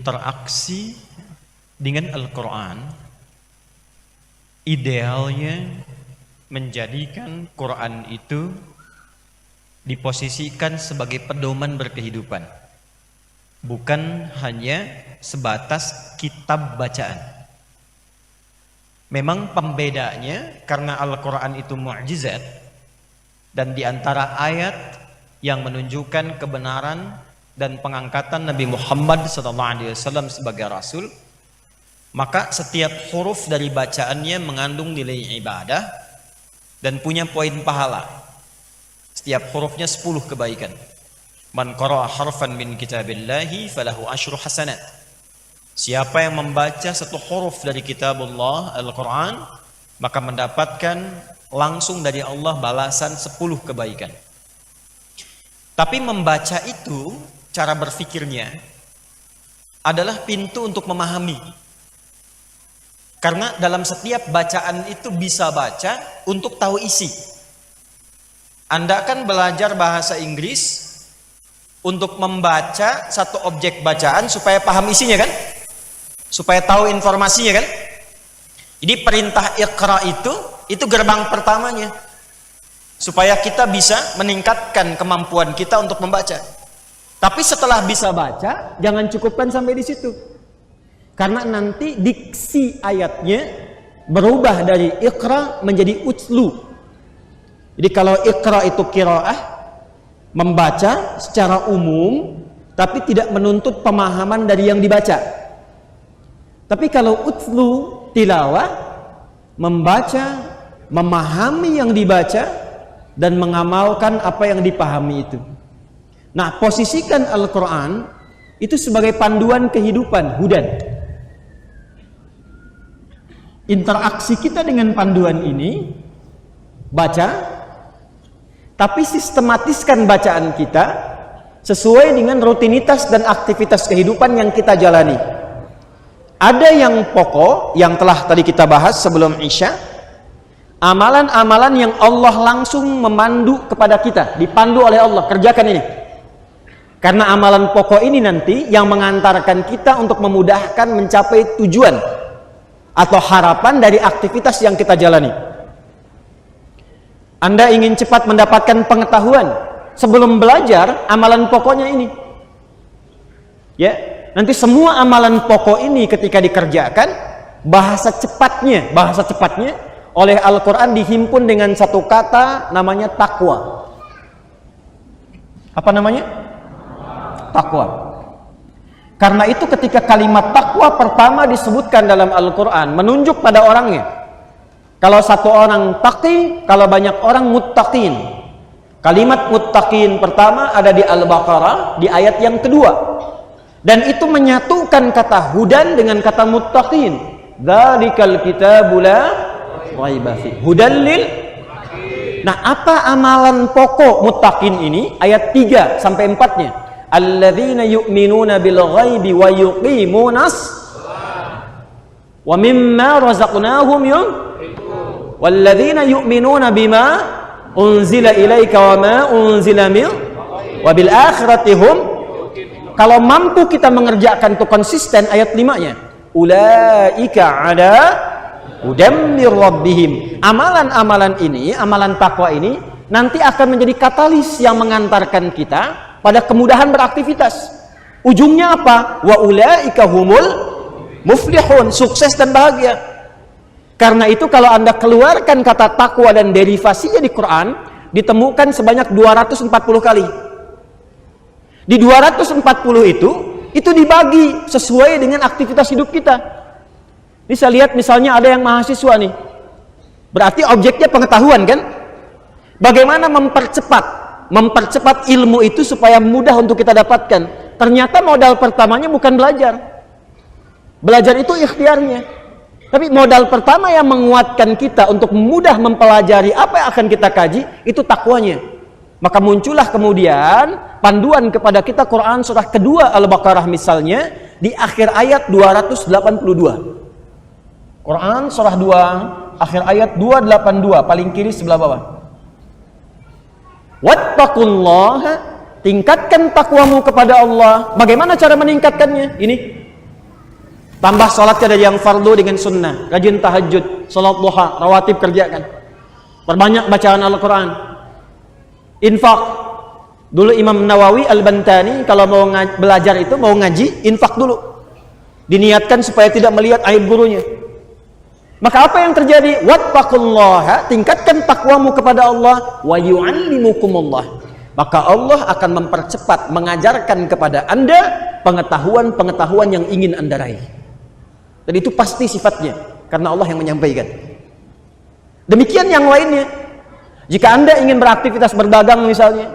interaksi dengan Al-Quran, idealnya menjadikan Quran itu diposisikan sebagai pedoman berkehidupan, bukan hanya sebatas kitab bacaan. Memang pembedanya karena Al-Quran itu mukjizat, dan diantara ayat yang menunjukkan kebenaran dan pengangkatan Nabi Muhammad SAW sebagai Rasul, maka setiap huruf dari bacaannya mengandung nilai ibadah dan punya poin pahala. Setiap hurufnya 10 kebaikan. Man qara'a harfan min kitabillahi falahu asyru hasanat. Siapa yang membaca satu huruf dari kitabullah Al-Quran, maka mendapatkan langsung dari Allah balasan 10 kebaikan. Tapi membaca itu, cara berpikirnya adalah pintu untuk memahami. Karena dalam setiap bacaan itu bisa baca untuk tahu isi. Anda kan belajar bahasa Inggris untuk membaca satu objek bacaan supaya paham isinya kan? Supaya tahu informasinya kan? Jadi perintah Iqra itu gerbang pertamanya. Supaya kita bisa meningkatkan kemampuan kita untuk membaca. Tapi setelah bisa baca, jangan cukupkan sampai di situ. Karena nanti diksi ayatnya berubah dari Iqra menjadi Utslu. Jadi kalau Iqra itu qiraah, membaca secara umum, tapi tidak menuntut pemahaman dari yang dibaca. Tapi kalau Utslu, tilawah, membaca, memahami yang dibaca, dan mengamalkan apa yang dipahami itu. Nah, posisikan Al-Quran itu sebagai panduan kehidupan, hudan. Interaksi kita dengan panduan ini, baca, tapi sistematiskan bacaan kita sesuai dengan rutinitas dan aktivitas kehidupan yang kita jalani. Ada yang pokok, yang telah tadi kita bahas sebelum Isya, amalan-amalan yang Allah langsung memandu kepada kita, dipandu oleh Allah, kerjakan ini. Karena amalan pokok ini nanti yang mengantarkan kita untuk memudahkan mencapai tujuan atau harapan dari aktivitas yang kita jalani. Anda ingin cepat mendapatkan pengetahuan, sebelum belajar amalan pokoknya ini. Ya, nanti semua amalan pokok ini ketika dikerjakan, bahasa cepatnya oleh Al-Quran dihimpun dengan satu kata namanya takwa. Apa namanya? Takwa. Karena itu ketika kalimat takwa pertama disebutkan dalam Al-Quran, menunjuk pada orangnya. Kalau satu orang taqi, kalau banyak orang muttaqin. Kalimat muttaqin pertama ada di Al-Baqarah di ayat yang kedua. Dan itu menyatukan kata hudan dengan kata muttaqin. Dzalikal kitabu la raiba fihi hudan lil. Nah, apa amalan pokok muttaqin ini? Ayat 3 sampai 4-nya. Alladzina yu'minuna bil ghaibi wa yuqimunas wa mimma razaqnahum yunfiqun walladzina yu'minuna bima unzila ilaika wa ma unzila min wa bil akhirati hum. Kalau mampu kita mengerjakan itu konsisten, ayat 5-nya, ulaika ada hudam mir rabbihim. Amalan-amalan ini, amalan takwa ini nanti akan menjadi katalis yang mengantarkan kita pada kemudahan beraktivitas. Ujungnya apa? Wa ulaika humul muflihun, sukses dan bahagia. Karena itu kalau Anda keluarkan kata takwa dan derivasinya di Quran, ditemukan sebanyak 240 kali. Di 240 itu dibagi sesuai dengan aktivitas hidup kita. Bisa lihat misalnya ada yang mahasiswa nih, berarti objeknya pengetahuan kan? Bagaimana mempercepat ilmu itu supaya mudah untuk kita dapatkan? Ternyata modal pertamanya bukan belajar. Belajar itu ikhtiarnya. Tapi modal pertama yang menguatkan kita untuk mudah mempelajari apa yang akan kita kaji, itu takwanya. Maka muncullah kemudian panduan kepada kita Quran surah kedua Al-Baqarah misalnya di akhir ayat 282. Quran surah 2 akhir ayat 282 paling kiri sebelah bawah. Wattaqullaha, tingkatkan takwamu kepada Allah. Bagaimana cara meningkatkannya? Ini Tambah sholatnya dari yang fardu dengan sunnah. Rajin tahajud, sholat duha, rawatib kerjakan. Perbanyak bacaan Al-Quran. Infak. Dulu Imam Nawawi Al-Bantani kalau mau belajar itu, mau ngaji, infak dulu. Diniatkan supaya tidak melihat aib gurunya. Maka apa yang terjadi? Wattaqullaha, tingkatkan takwamu kepada Allah, wa yu'allimukumullah. Maka Allah akan mempercepat mengajarkan kepada Anda pengetahuan-pengetahuan yang ingin Anda raih. Dan itu pasti sifatnya, karena Allah yang menyampaikan. Demikian yang lainnya. Jika Anda ingin beraktivitas berdagang misalnya,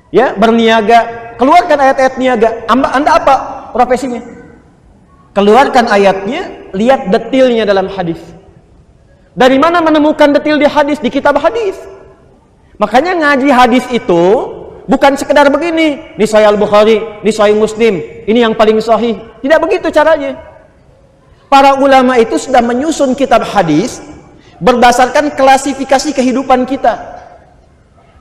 ya, berniaga, keluarkan ayat-ayat niaga. Anda apa profesinya? Keluarkan ayatnya, lihat detailnya dalam hadis. Dari mana menemukan detail di hadis? Di kitab hadis. Makanya ngaji hadis itu bukan sekedar begini, ini Sahih Al-Bukhari, ini Sahih Muslim, ini yang paling sahih. Tidak begitu caranya. Para ulama itu sudah menyusun kitab hadis berdasarkan klasifikasi kehidupan kita.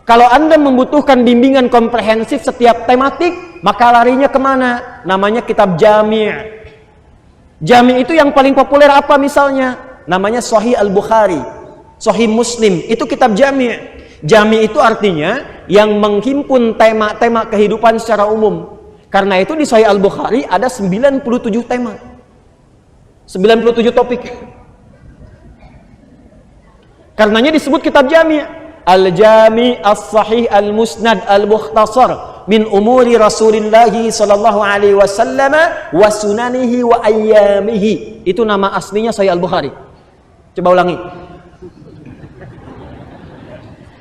Kalau Anda membutuhkan bimbingan komprehensif setiap tematik, maka larinya kemana? Namanya kitab Jami'. Jami' itu yang paling populer apa misalnya? Namanya Sahih Al-Bukhari, Sahih Muslim, itu kitab Jami'. Jami' itu artinya yang menghimpun tema-tema kehidupan secara umum. Karena itu di Sahih Al-Bukhari ada 97 tema. 97 topik. Karenanya disebut kitab Jami'. Al-Jami' As-Sahih Al-Musnad Al-Mukhtasar min umuri Rasulillah sallallahu alaihi wasallam wa sunanihi wa ayyamihi. Itu nama aslinya Sahih Al-Bukhari. Coba ulangi.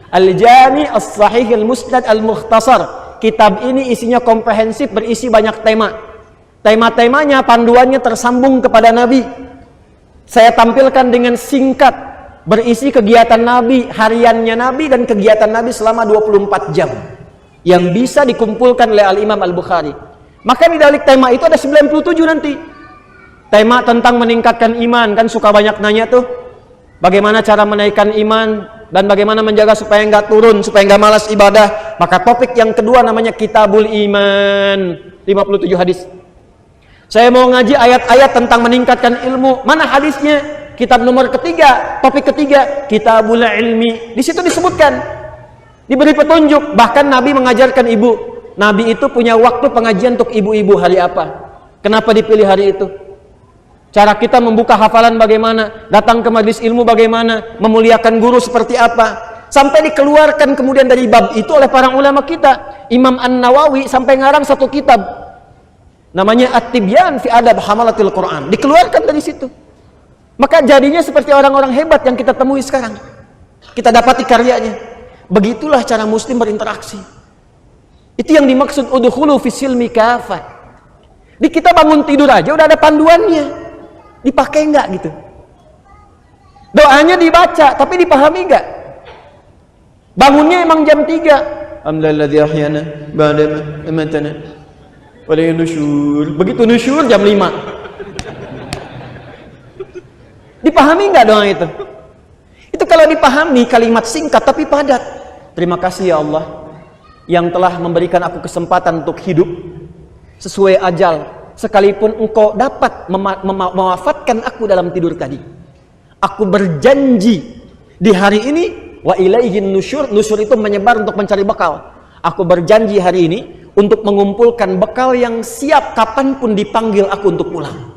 Al-Jami' As-Sahih Al-Musnad Al-Mukhtasar. Kitab ini isinya komprehensif, berisi banyak tema. Tema-temanya, panduannya tersambung kepada Nabi. Saya tampilkan dengan singkat, berisi kegiatan Nabi, hariannya Nabi, dan kegiatan Nabi selama 24 jam. Yang bisa dikumpulkan oleh Al-Imam Al-Bukhari. Maka di balik tema itu ada 97 nanti. Tema tentang meningkatkan iman, kan suka banyak nanya tuh. Bagaimana cara menaikkan iman, dan bagaimana menjaga supaya nggak turun, supaya nggak malas ibadah. Maka topik yang kedua namanya Kitabul Iman, 57 hadis. Saya mau ngaji ayat-ayat tentang meningkatkan ilmu. Mana hadisnya? Kitab nomor ketiga, topik ketiga, Kitabul Ilmi. Di situ disebutkan, diberi petunjuk. Bahkan Nabi mengajarkan ibu. Nabi itu punya waktu pengajian untuk ibu-ibu hari apa? Kenapa dipilih hari itu? Cara kita membuka hafalan bagaimana, datang ke majelis ilmu bagaimana, memuliakan guru seperti apa, sampai dikeluarkan kemudian dari bab itu oleh para ulama kita. Imam An-Nawawi sampai ngarang satu kitab, namanya At-Tibyan fi Adab Hamalatil Quran, dikeluarkan dari situ. Maka jadinya seperti orang-orang hebat yang kita temui sekarang. Kita dapati karyanya. Begitulah cara muslim berinteraksi. Itu yang dimaksud udkhulu fis silmi kafah. Di kita bangun tidur aja udah ada panduannya. Dipakai enggak gitu? Doanya dibaca, tapi dipahami enggak? Bangunnya emang jam 3. Alhamdulilladzi ahyana ba'da ma amatana wa ilayhi nusyur. Begitu nusyur jam 5. Dipahami enggak doa itu? Itu kalau dipahami, kalimat singkat tapi padat. Terima kasih ya Allah yang telah memberikan aku kesempatan untuk hidup sesuai ajal. Sekalipun engkau dapat mewafatkan aku dalam tidur tadi, aku berjanji di hari ini, wa ilaihin nusyur. Nusyur itu menyebar untuk mencari bekal. Aku berjanji hari ini untuk mengumpulkan bekal yang siap kapanpun dipanggil aku untuk pulang.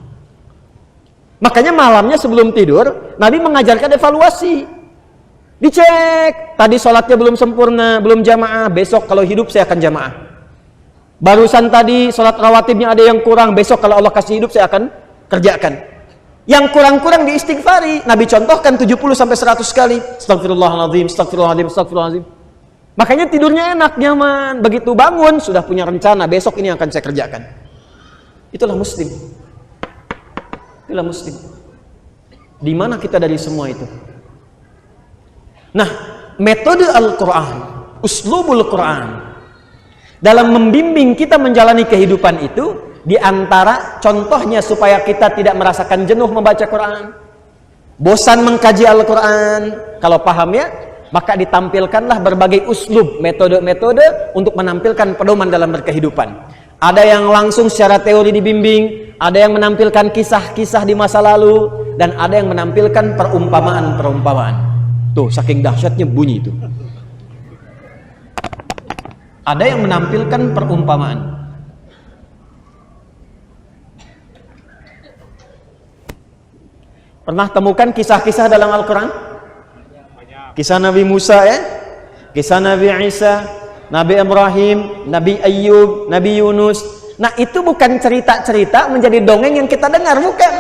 Makanya malamnya sebelum tidur, Nabi mengajarkan evaluasi. Dicek, tadi sholatnya belum sempurna, belum jamaah, besok kalau hidup saya akan jamaah. Barusan tadi sholat rawatibnya ada yang kurang, besok kalau Allah kasih hidup saya akan kerjakan. Yang kurang-kurang diistighfari. Nabi contohkan 70-100 kali. Astagfirullahaladzim, astagfirullahaladzim, astagfirullahaladzim. Makanya tidurnya enak, nyaman. Begitu bangun, sudah punya rencana, besok ini yang akan saya kerjakan. Itulah muslim. Itulah muslim. Di mana kita dari semua itu? Nah, metode Al-Quran, uslubul Quran, dalam membimbing kita menjalani kehidupan itu, di antara contohnya supaya kita tidak merasakan jenuh membaca Quran, bosan mengkaji Al-Quran, kalau paham ya, maka ditampilkanlah berbagai uslub, metode-metode untuk menampilkan pedoman dalam berkehidupan. Ada yang langsung secara teori dibimbing, ada yang menampilkan kisah-kisah di masa lalu, dan ada yang menampilkan perumpamaan-perumpamaan. Tuh, saking dahsyatnya bunyi itu. Ada yang menampilkan perumpamaan. Pernah temukan kisah-kisah dalam Al-Quran? Kisah Nabi Musa ya, kisah Nabi Isa, Nabi Ibrahim, Nabi Ayyub, Nabi Yunus. Nah itu bukan cerita-cerita menjadi dongeng yang kita dengar, bukan.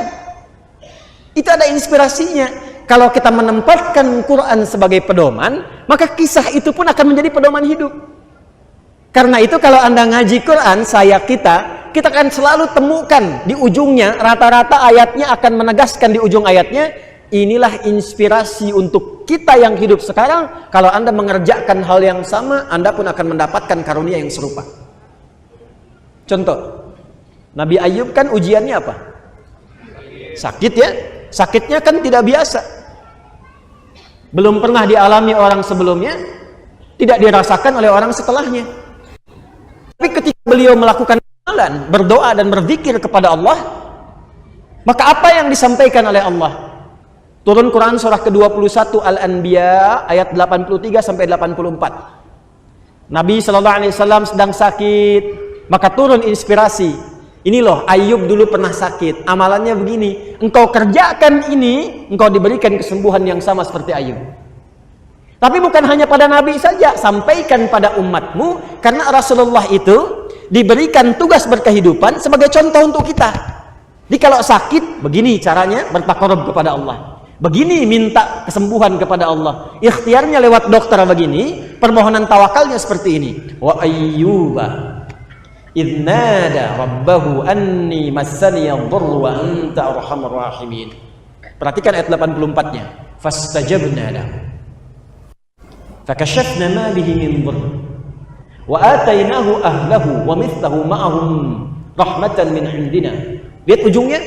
Itu ada inspirasinya. Kalau kita menempatkan Quran sebagai pedoman, maka kisah itu pun akan menjadi pedoman hidup. Karena itu kalau Anda ngaji Quran, kita akan selalu temukan di ujungnya, rata-rata ayatnya akan menegaskan di ujung ayatnya, inilah inspirasi untuk kita yang hidup sekarang. Kalau Anda mengerjakan hal yang sama, Anda pun akan mendapatkan karunia yang serupa. Contoh, Nabi Ayub kan ujiannya apa? Sakit ya, sakitnya kan tidak biasa. Belum pernah dialami orang sebelumnya, tidak dirasakan oleh orang setelahnya. Tapi ketika beliau melakukan amalan, berdoa dan berzikir kepada Allah, maka apa yang disampaikan oleh Allah? Turun Quran surah ke-21 Al-Anbiya ayat 83 sampai 84. Nabi sallallahu alaihi wasallam sedang sakit, maka turun inspirasi. Ini loh, Ayub dulu pernah sakit, amalannya begini. Engkau kerjakan ini, engkau diberikan kesembuhan yang sama seperti Ayub. Tapi bukan hanya pada Nabi saja, sampaikan pada umatmu, karena Rasulullah itu diberikan tugas berkehidupan sebagai contoh untuk kita. Jadi kalau sakit, begini caranya bertakarub kepada Allah. Begini minta kesembuhan kepada Allah. Ikhtiarnya lewat dokter begini, permohonan tawakalnya seperti ini. Wa ayyuba idh nada rabbahu anni massani yadhurru wa anta arhamur rahimin. Perhatikan ayat 84-nya. Fastajabna lahu. Fakashafna ma bihi min dhurr wa atainahu ahlahu wa mithlahu ma'ahum rahmatan min indina. Lihat ujungnya.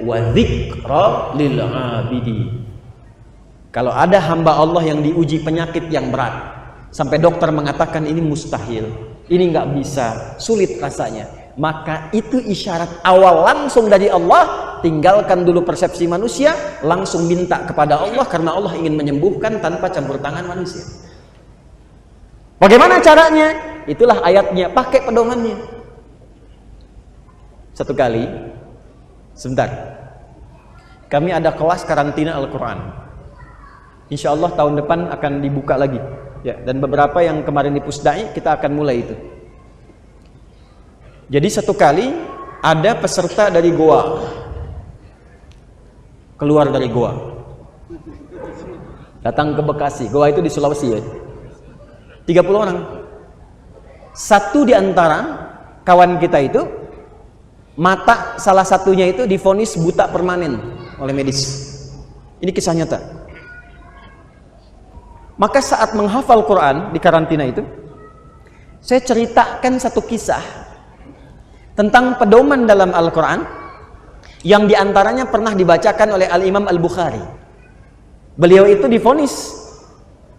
Wa dzikra lil abidi. Kalau ada hamba Allah yang diuji penyakit yang berat sampai dokter mengatakan ini mustahil, ini nggak bisa, sulit rasanya, maka itu isyarat awal langsung dari Allah. Tinggalkan dulu persepsi manusia, langsung minta kepada Allah, karena Allah ingin menyembuhkan tanpa campur tangan manusia. Bagaimana caranya? Itulah ayatnya, pakai pedomannya. Satu kali, sebentar, kami ada kelas karantina Al-Quran. Insya Allah tahun depan akan dibuka lagi ya, dan beberapa yang kemarin di Pusdai kita akan mulai itu. Jadi satu kali ada peserta dari Goa keluar dari Goa, datang ke Bekasi. Goa itu di Sulawesi ya. 30 orang. Satu di antara kawan kita itu, mata salah satunya itu divonis buta permanen oleh medis. Ini kisah nyata. Maka saat menghafal Quran di karantina itu, saya ceritakan satu kisah tentang pedoman dalam Al-Quran yang diantaranya pernah dibacakan oleh Al-Imam Al-Bukhari. Beliau itu divonis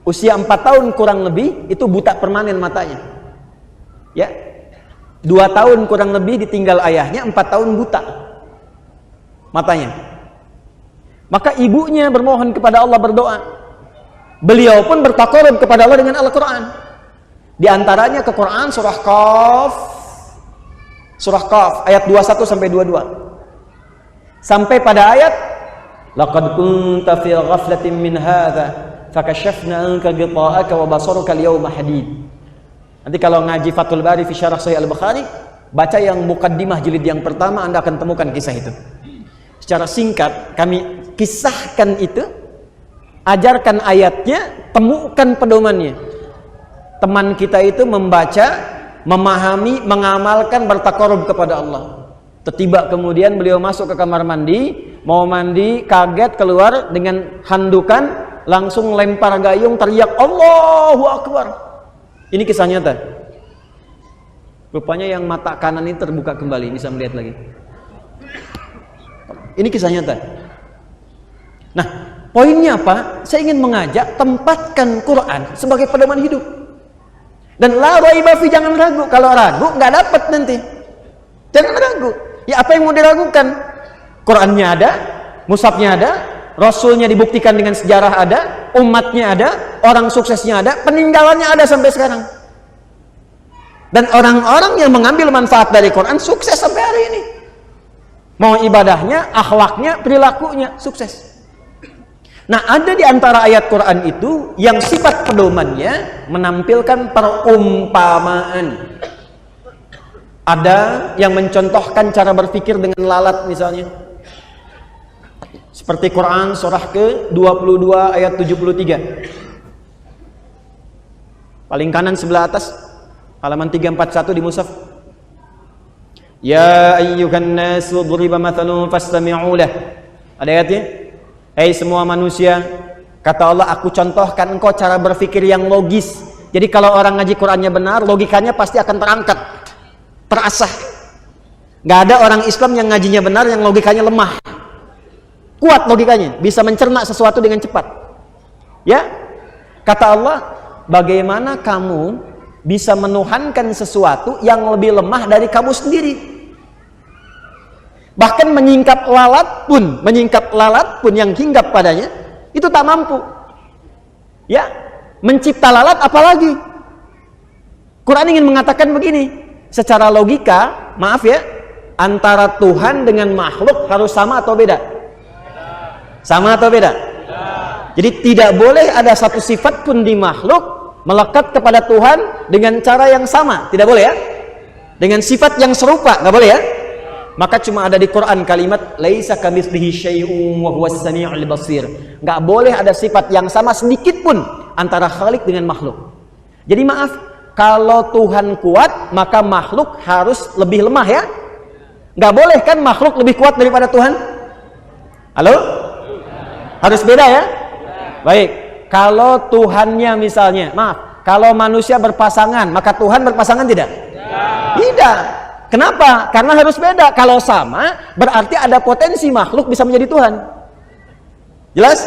usia 4 tahun kurang lebih itu buta permanen matanya ya, 2 tahun kurang lebih ditinggal ayahnya, 4 tahun buta matanya. Maka ibunya bermohon kepada Allah, berdoa. Beliau pun bertakarub kepada Allah dengan Al-Quran. Di antaranya ke Quran surah Qaf ayat 21 sampai 22. Sampai pada ayat laqad kunta fi ghaflatin min hadza fakashafna anka ghita'aka wa basaruka al-yawma hadid. Nanti kalau ngaji Fathul Bari fi Syarah Sahih Al-Bukhari, baca yang mukaddimah jilid yang pertama, Anda akan temukan kisah itu. Secara singkat kami kisahkan itu, ajarkan ayatnya, temukan pedomannya. Teman kita itu membaca, memahami, mengamalkan, bertakarub kepada Allah. Tiba kemudian beliau masuk ke kamar mandi, mau mandi, kaget keluar dengan handukan, langsung lempar gayung, teriak Allahu Akbar. Ini kisah nyata. Rupanya yang mata kanan ini terbuka kembali, bisa melihat lagi. Ini kisah nyata. Nah, poinnya apa? Saya ingin mengajak, tempatkan Quran sebagai pedoman hidup. Dan la raiba fi, jangan ragu. Kalau ragu nggak dapat nanti. Jangan ragu. Ya apa yang mau diragukan? Qurannya ada, mushafnya ada, Rasulnya dibuktikan dengan sejarah ada, umatnya ada, orang suksesnya ada, peninggalannya ada sampai sekarang. Dan orang-orang yang mengambil manfaat dari Quran sukses sampai hari ini. Mau ibadahnya, akhlaknya, perilakunya sukses. Nah, ada di antara ayat Quran itu yang sifat pedomannya menampilkan perumpamaan. Ada yang mencontohkan cara berpikir dengan lalat misalnya. Seperti Quran surah ke-22 ayat 73. Paling kanan sebelah atas, halaman 341 di mushaf. Ya ayyuhan nasu duriba mathalun fastami'u lah. Ada ayatnya? Hai semua manusia, kata Allah, aku contohkan engkau cara berpikir yang logis. Jadi kalau orang ngaji Qurannya benar, logikanya pasti akan terangkat, terasah. Gak ada orang Islam yang ngajinya benar, yang logikanya lemah. Kuat logikanya, bisa mencerna sesuatu dengan cepat. Ya, kata Allah, bagaimana kamu bisa menuhankan sesuatu yang lebih lemah dari kamu sendiri? Bahkan menyingkap lalat pun yang hinggap padanya itu tak mampu. Ya, mencipta lalat apalagi? Quran ingin mengatakan begini, secara logika, maaf ya, antara Tuhan dengan makhluk harus sama atau beda? Sama atau beda? Jadi tidak boleh ada satu sifat pun di makhluk melekat kepada Tuhan dengan cara yang sama, tidak boleh ya? Dengan sifat yang serupa, nggak boleh ya? Maka cuma ada di Quran kalimat laisa kamitslihi syai'un wa huwas samiul basir. Enggak boleh ada sifat yang sama sedikit pun antara Khalik dengan makhluk. Jadi maaf, kalau Tuhan kuat, maka makhluk harus lebih lemah ya? Enggak boleh kan makhluk lebih kuat daripada Tuhan? Halo? Harus beda ya? Baik. Kalau Tuhannya misalnya, maaf, kalau manusia berpasangan, maka Tuhan berpasangan tidak? Tidak. Kenapa? Karena harus beda. Kalau sama, berarti ada potensi makhluk bisa menjadi Tuhan. Jelas?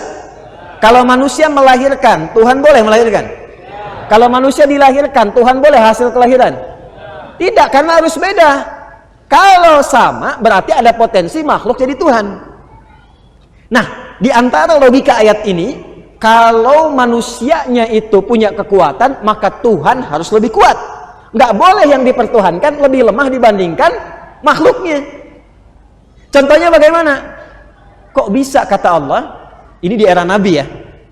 Kalau manusia melahirkan, Tuhan boleh melahirkan? Kalau manusia dilahirkan, Tuhan boleh hasil kelahiran? Tidak, karena harus beda. Kalau sama, berarti ada potensi makhluk jadi Tuhan. Nah, di antara logika ayat ini, kalau manusianya itu punya kekuatan, maka Tuhan harus lebih kuat. Nggak boleh yang dipertuhankan lebih lemah dibandingkan makhluknya. Contohnya bagaimana? Kok bisa kata Allah? Ini di era Nabi ya,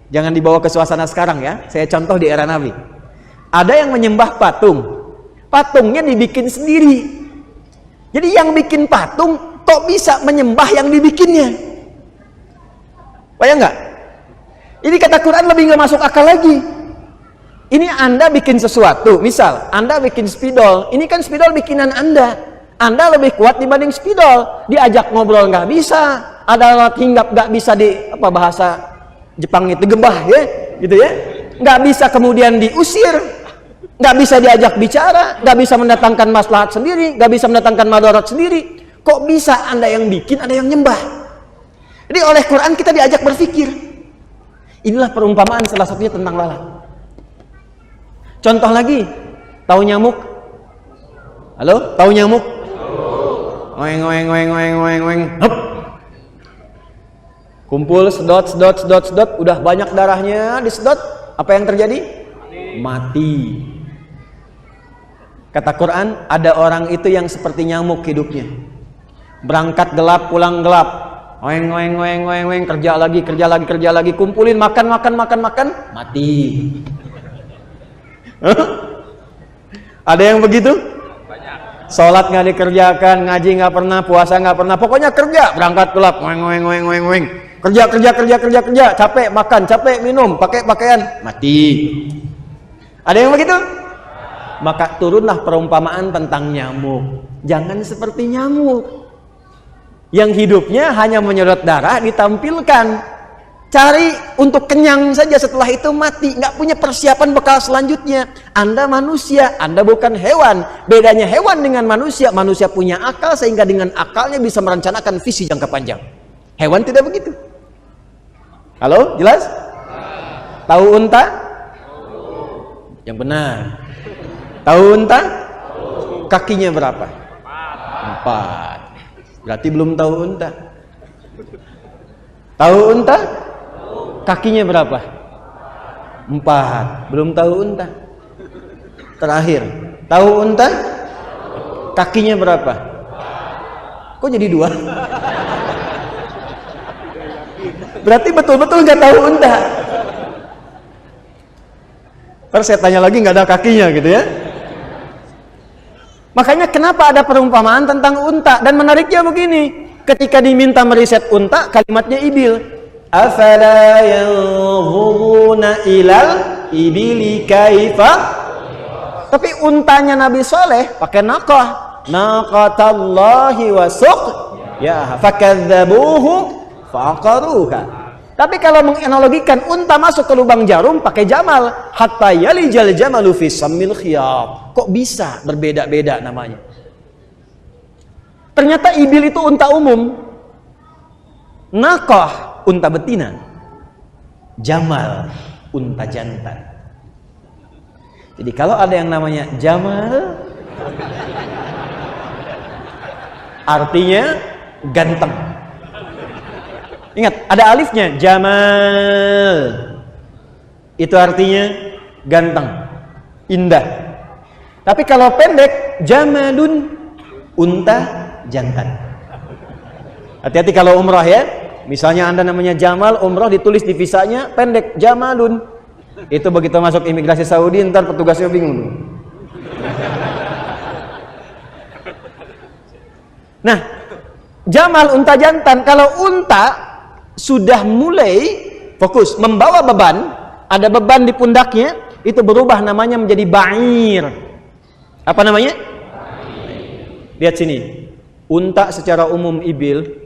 jangan dibawa ke suasana sekarang ya. Saya contoh di era Nabi. Ada yang menyembah patung, patungnya dibikin sendiri. Jadi yang bikin patung kok bisa menyembah yang dibikinnya? Bayang nggak? Ini kata Quran lebih nggak masuk akal lagi. Ini Anda bikin sesuatu, misal Anda bikin spidol, ini kan spidol bikinan Anda lebih kuat dibanding spidol. Diajak ngobrol nggak bisa, ada alat hinggap nggak bisa di apa bahasa Jepang itu gebah ya, gitu ya, nggak bisa kemudian diusir, nggak bisa diajak bicara, nggak bisa mendatangkan maslahat sendiri, nggak bisa mendatangkan madarat sendiri. Kok bisa Anda yang bikin, ada yang nyembah? Jadi oleh Quran kita diajak berpikir. Inilah perumpamaan salah satunya tentang lalat. Contoh lagi, tahu nyamuk? Halo, tahu nyamuk? Oeng oeng oeng oeng oeng oeng. Hup. Kumpul sedot, udah banyak darahnya disedot, apa yang terjadi? Mati. Kata Quran, ada orang itu yang seperti nyamuk hidupnya. Berangkat gelap, pulang gelap. Oeng oeng oeng oeng oeng, kerja lagi, kumpulin makan, mati. Ada yang begitu? Sholat nggak dikerjakan, ngaji nggak pernah, puasa nggak pernah, pokoknya kerja, berangkat gelap, weng, kerja, capek makan, capek minum, pakai pakaian, mati. Ada yang begitu? Maka turunlah perumpamaan tentang nyamuk. Jangan seperti nyamuk. yang hidupnya hanya menyedot darah ditampilkan. Cari untuk kenyang saja, setelah itu mati, nggak punya persiapan bekal selanjutnya. Anda manusia, Anda bukan hewan. Bedanya hewan dengan manusia, manusia punya akal sehingga dengan akalnya bisa merencanakan visi jangka panjang. Hewan tidak begitu. Halo, jelas? Tahu unta? Yang benar. Tahu unta? Kakinya berapa? 4. Berarti belum tahu unta. Tahu unta? Kakinya berapa? 4. Belum tahu unta. Terakhir, tahu unta? Kakinya berapa? Kok jadi 2? Berarti betul-betul nggak tahu unta. Terus saya tanya lagi, nggak ada kakinya gitu ya. Makanya kenapa ada perumpamaan tentang unta? Dan menariknya begini, ketika diminta meriset unta, kalimatnya ibil. Afala yanzuruna ilal ibili kaifa. Tapi untanya Nabi Saleh pakai naqah, naqatallahi wa suq ya fakadzabuhu faqaruha. Tapi kalau menganalogikan unta masuk ke lubang jarum pakai jamal, hatta yalijal jamalu fi sammil khiyat. Kok bisa berbeda-beda namanya? Ternyata ibil itu unta umum, naqah unta betina, jamal unta jantan. Jadi kalau ada yang namanya jamal, artinya ganteng. Ingat, ada alifnya, jamal. Itu artinya ganteng, indah. Tapi kalau pendek, jamalun, unta jantan. Hati-hati kalau umrah ya. Misalnya Anda namanya Jamal, umrah ditulis di visanya pendek, Jamalun. Itu begitu masuk imigrasi Saudi, ntar petugasnya bingung. Nah, Jamal unta jantan. Kalau unta sudah mulai fokus membawa beban, ada beban di pundaknya, itu berubah namanya menjadi ba'ir. Apa namanya? Lihat sini. Unta secara umum ibil.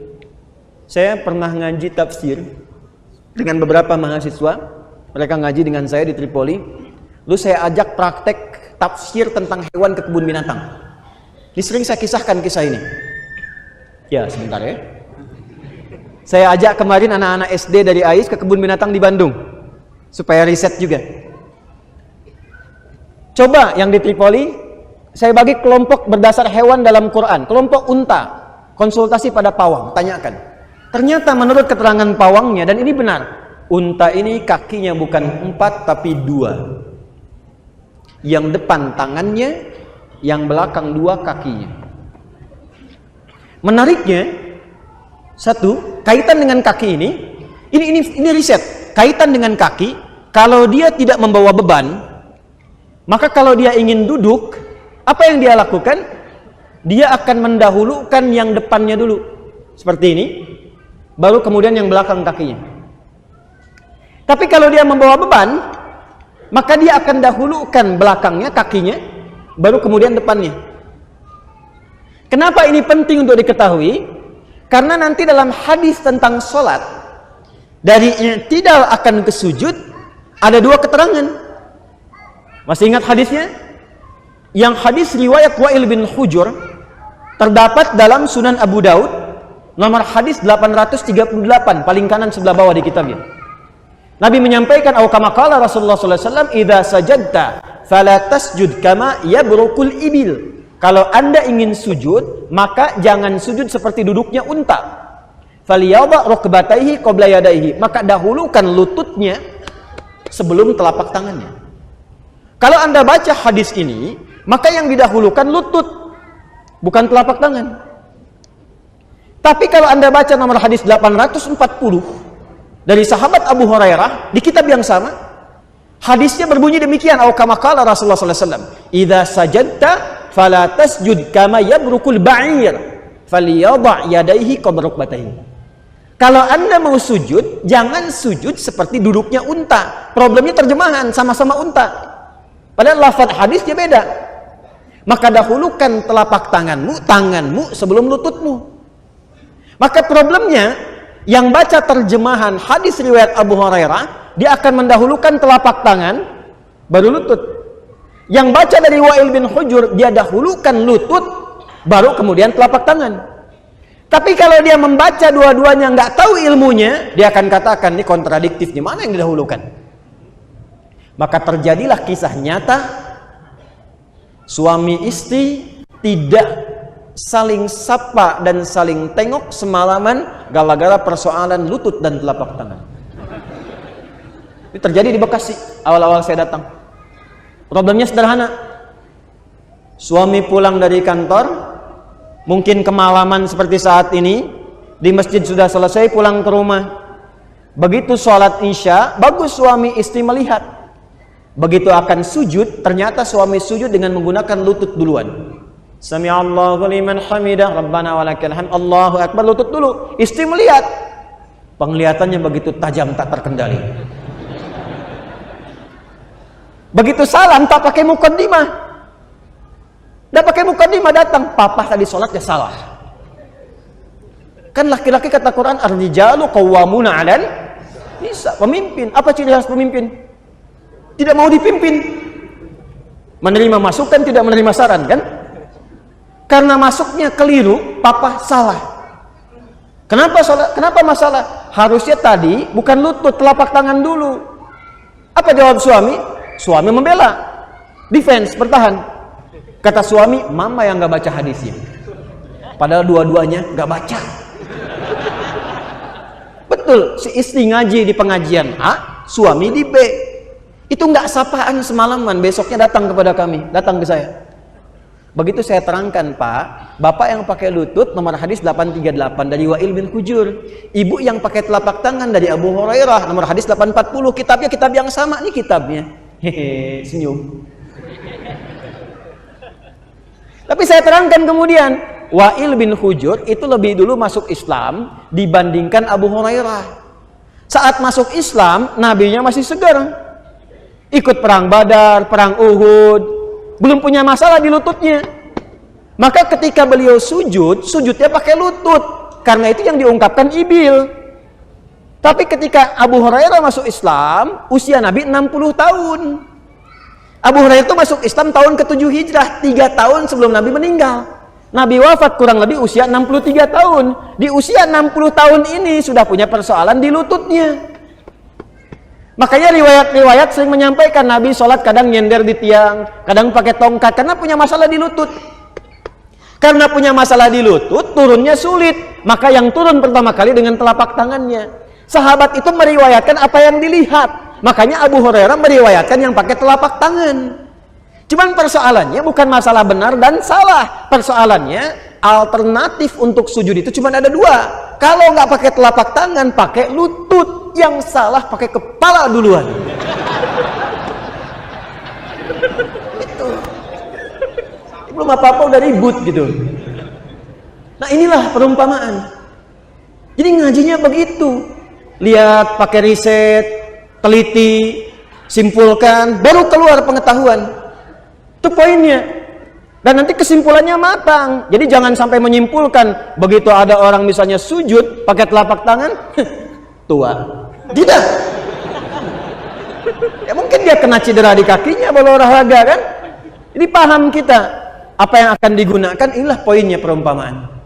Saya pernah ngaji tafsir dengan beberapa mahasiswa. Mereka ngaji dengan saya di Tripoli. Lalu saya ajak praktek tafsir tentang hewan ke kebun binatang. Ini sering saya kisahkan kisah ini. Ya, sebentar ya. Saya ajak kemarin anak-anak SD dari AIS ke kebun binatang di Bandung. Supaya riset juga. Coba yang di Tripoli, saya bagi kelompok berdasar hewan dalam Quran. Kelompok unta, konsultasi pada pawang, tanyakan. Ternyata menurut keterangan pawangnya, dan ini benar, unta ini kakinya bukan 4 tapi 2. Yang depan tangannya, yang belakang 2 kakinya. Menariknya, satu, kaitan dengan kaki ini riset. Kaitan dengan kaki, kalau dia tidak membawa beban, maka kalau dia ingin duduk, apa yang dia lakukan? Dia akan mendahulukan yang depannya dulu. Seperti ini. Baru kemudian yang belakang kakinya. Tapi kalau dia membawa beban, maka dia akan dahulukan belakangnya, kakinya, baru kemudian depannya. Kenapa ini penting untuk diketahui? Karena nanti dalam hadis tentang sholat, dari i'tidal akan ke sujud, ada 2 keterangan. Masih ingat hadisnya? Yang hadis riwayat Wa'il bin Hujur, terdapat dalam Sunan Abu Daud, nomor hadis 838, paling kanan sebelah bawah di kitabnya. Nabi menyampaikan, "Au kama qala Rasulullah sallallahu alaihi wasallam, idza sajadta fala tasjud kama yabrukul ibil." Kalau Anda ingin sujud, maka jangan sujud seperti duduknya unta. Falyadha rukbatayhi qabla yadayhi, maka dahulukan lututnya sebelum telapak tangannya. Kalau Anda baca hadis ini, maka yang didahulukan lutut, bukan telapak tangan. Tapi kalau Anda baca nomor hadis 840 dari sahabat Abu Hurairah di kitab yang sama, hadisnya berbunyi demikian, au kama qala Rasulullah sallallahu alaihi wasallam, "Idza sajadta fala tasjud kama yabrukul ba'ir, falyadha yadayhi qabla rukbatayhi." Kalau Anda mau sujud, jangan sujud seperti duduknya unta. Problemnya terjemahan, sama-sama unta. Padahal lafaz hadisnya beda. Maka dahulukan telapak tanganmu sebelum lututmu. Maka problemnya, yang baca terjemahan hadis riwayat Abu Hurairah, dia akan mendahulukan telapak tangan, baru lutut. Yang baca dari Wa'il bin Hujur, dia dahulukan lutut, baru kemudian telapak tangan. Tapi kalau dia membaca dua-duanya, nggak tahu ilmunya, dia akan katakan, ini kontradiktif, di mana yang didahulukan? Maka terjadilah kisah nyata, suami istri tidak saling sapa dan saling tengok semalaman gara-gara persoalan lutut dan telapak tangan. Ini terjadi di Bekasi awal-awal saya datang. Problemnya sederhana. Suami pulang dari kantor, mungkin kemalaman seperti saat ini, di masjid sudah selesai, pulang ke rumah. Begitu sholat isya, bagus suami istri melihat. Begitu akan sujud, ternyata suami sujud dengan menggunakan lutut duluan. Sami'allahu liman hamidah, Rabbana walakal hamd, Allahu akbar, lutut dulu. Istri melihat, penglihatannya begitu tajam, tak terkendali. Begitu salam, tak pakai mukaddimah. Dah pakai mukaddimah datang, papa tadi sholat ya salah. Kan laki-laki kata Quran, ar-rijalu qawwamuna 'alan nisa, pemimpin. Apa ciri khas pemimpin? Tidak mau dipimpin. Menerima masukan, tidak menerima saran, kan? Karena masuknya keliru, papa salah. Kenapa masalah? Harusnya tadi bukan lutut, telapak tangan dulu. Apa jawab suami? Suami membela, defense, bertahan. Kata suami, mama yang nggak baca hadisnya. Padahal dua-duanya nggak baca. Betul, si istri ngaji di pengajian A, suami di B. Itu nggak sapaan semalaman, besoknya datang kepada kami, datang ke saya. Begitu saya terangkan, Pak, bapak yang pakai lutut nomor hadis 838 dari Wa'il bin Hujur, ibu yang pakai telapak tangan dari Abu Hurairah nomor hadis 840, kitabnya kitab yang sama, nih kitabnya. Hehe, senyum. Tapi saya terangkan kemudian, Wa'il bin Hujur itu lebih dulu masuk Islam dibandingkan Abu Hurairah. Saat masuk Islam, nabinya masih segar. Ikut perang Badar, perang Uhud, belum punya masalah di lututnya. Maka ketika beliau sujud, sujudnya pakai lutut. Karena itu yang diungkapkan Ibil. Tapi ketika Abu Hurairah masuk Islam, usia Nabi 60 tahun. Abu Hurairah itu masuk Islam tahun ke-7 Hijrah, 3 tahun sebelum Nabi meninggal. Nabi wafat kurang lebih usia 63 tahun. Di usia 60 tahun ini sudah punya persoalan di lututnya. Makanya riwayat-riwayat sering menyampaikan Nabi sholat kadang nyender di tiang, kadang pakai tongkat, karena punya masalah di lutut. Karena punya masalah di lutut, turunnya sulit. Maka yang turun pertama kali dengan telapak tangannya. Sahabat itu meriwayatkan apa yang dilihat. Makanya Abu Hurairah meriwayatkan yang pakai telapak tangan. Cuman persoalannya bukan masalah benar dan salah. Persoalannya alternatif untuk sujud itu cuma ada dua. Kalau nggak pakai telapak tangan, pakai lutut. Yang salah pakai kepala duluan. Itu. Belum apa-apa udah ribut gitu. Nah inilah perumpamaan. Jadi ngajinya begitu. Lihat, pakai riset, teliti, simpulkan, baru keluar pengetahuan. Itu poinnya. Dan nanti kesimpulannya matang. Jadi jangan sampai menyimpulkan begitu ada orang misalnya sujud pakai telapak tangan, tua. Tidak. Ya mungkin dia kena cedera di kakinya kalau olahraga kan. Jadi paham kita apa yang akan digunakan, inilah poinnya perumpamaan.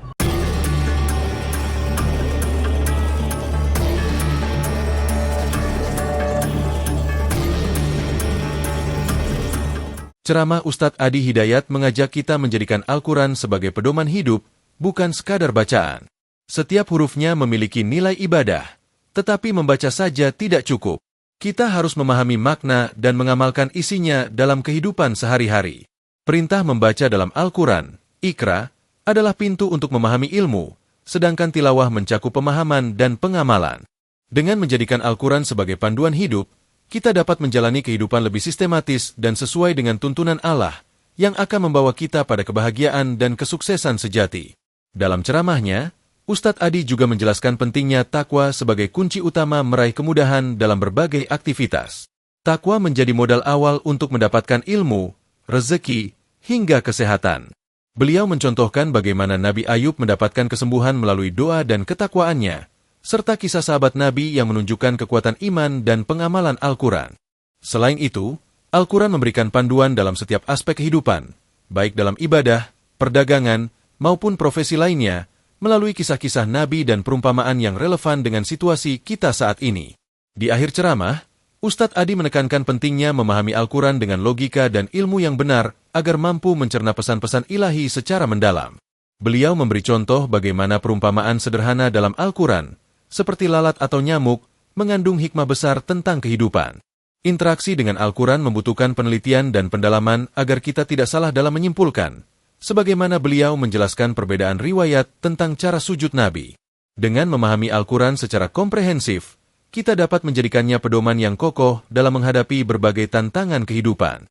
Ceramah Ustadz Adi Hidayat mengajak kita menjadikan Al-Quran sebagai pedoman hidup, bukan sekadar bacaan. Setiap hurufnya memiliki nilai ibadah, tetapi membaca saja tidak cukup. Kita harus memahami makna dan mengamalkan isinya dalam kehidupan sehari-hari. Perintah membaca dalam Al-Quran, Iqra, adalah pintu untuk memahami ilmu, sedangkan tilawah mencakup pemahaman dan pengamalan. Dengan menjadikan Al-Quran sebagai panduan hidup, kita dapat menjalani kehidupan lebih sistematis dan sesuai dengan tuntunan Allah yang akan membawa kita pada kebahagiaan dan kesuksesan sejati. Dalam ceramahnya, Ustadz Adi juga menjelaskan pentingnya takwa sebagai kunci utama meraih kemudahan dalam berbagai aktivitas. Takwa menjadi modal awal untuk mendapatkan ilmu, rezeki, hingga kesehatan. Beliau mencontohkan bagaimana Nabi Ayub mendapatkan kesembuhan melalui doa dan ketakwaannya, serta kisah sahabat Nabi yang menunjukkan kekuatan iman dan pengamalan Al-Quran. Selain itu, Al-Quran memberikan panduan dalam setiap aspek kehidupan, baik dalam ibadah, perdagangan, maupun profesi lainnya, melalui kisah-kisah Nabi dan perumpamaan yang relevan dengan situasi kita saat ini. Di akhir ceramah, Ustadz Adi menekankan pentingnya memahami Al-Quran dengan logika dan ilmu yang benar agar mampu mencerna pesan-pesan ilahi secara mendalam. Beliau memberi contoh bagaimana perumpamaan sederhana dalam Al-Quran, seperti lalat atau nyamuk, mengandung hikmah besar tentang kehidupan. Interaksi dengan Al-Quran membutuhkan penelitian dan pendalaman agar kita tidak salah dalam menyimpulkan, sebagaimana beliau menjelaskan perbedaan riwayat tentang cara sujud Nabi. Dengan memahami Al-Quran secara komprehensif, kita dapat menjadikannya pedoman yang kokoh dalam menghadapi berbagai tantangan kehidupan.